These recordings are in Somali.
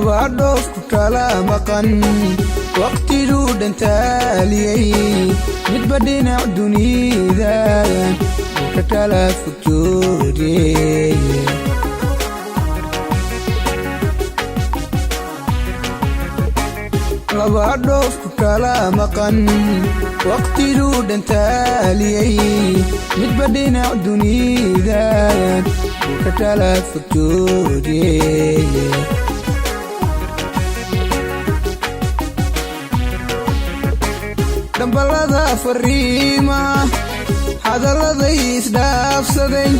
laba dhoof ku kala maqan waqtigu dhantaaliyay midba dhinac dunida ka kala fujoodiyay laba dhoof ku kala maqan waqtigu dhantaaliyay midba dhinac dunida ka kala fujoodiyay dambalada fariima hadallada isdhaafsaday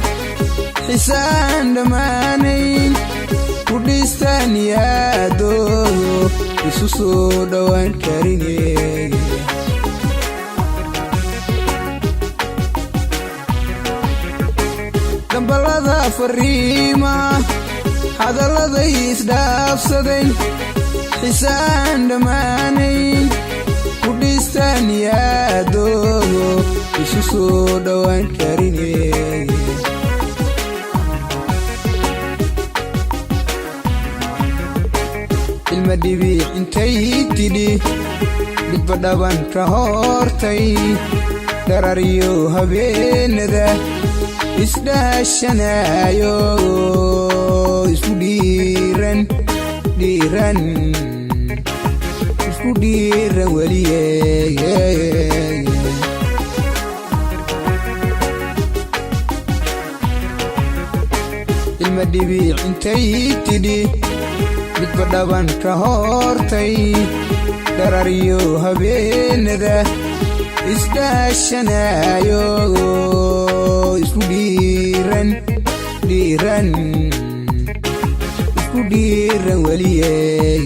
xisaan dhammaanayn ku dhistaan yaadoodo isu soo dhowaan karinay dambalada fariima hadallada isdhaafsaday xisaan dhammaanayn ku dhistaan yaadoodo isu soo dhowaan karinay ilma dhibiic intay tidhi midba dhaban ka hortay dhararyo habeenada isdhaashanayo isku dhiiran weliyey ilma dhibiic intay tidhi midba dhaban ka hortay dhararyo habeenada isdhaashanayo isku dhiiran weliyey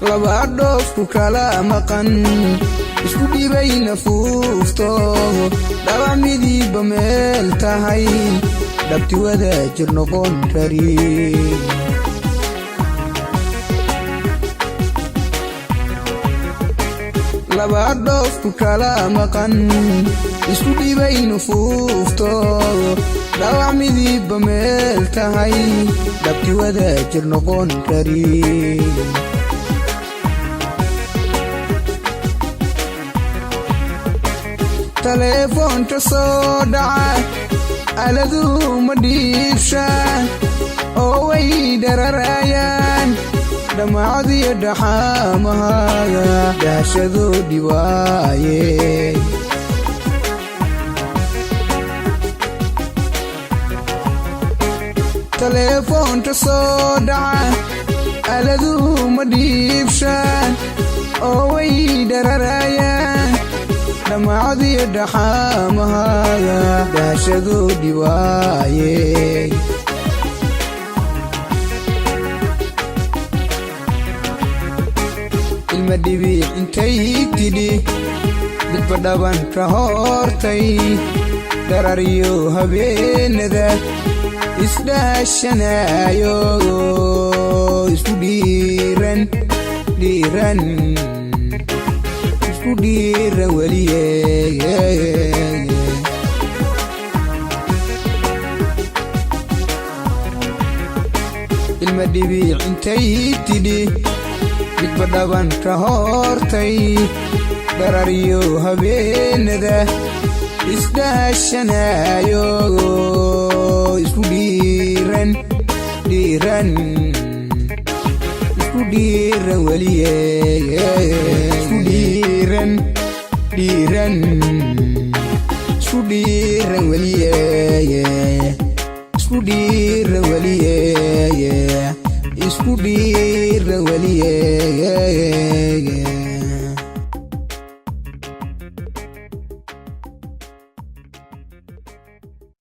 laba dhoof ku kala maqan isku dhibay nafuufto dhaba midiba meel tahay dhabti wada jir noqon kari laba dhoof ku kala maqan isku dhibay nafuufto dhaba midiba meel tahay dhabti wada jir noqon kari telefoonka soo dhaca aladu ma dhiibshaan oo way dhararayaan dhammaacdiyo dhaxaamahaaga daashadoodhi waaye telefoonka soo dhaca aladu ma dhiibshaan oo way dhararayaan dhammaacdiyo dhaxaamahaaga daashadoodhi waaye ilma dhibiic intay tidhi midba dhaban ka hortay dhararyo habeenada isdhaashanayo isku dhiiran weliyey ilma dhibiic intay tidhi midba dhaban ka hortay dhararyo habeenada isdhaashanayo isku dhiiran dhiiran weliye isku dhiiran isku dhiiran weliye isku dhiiran weliye isku dhiiran weliye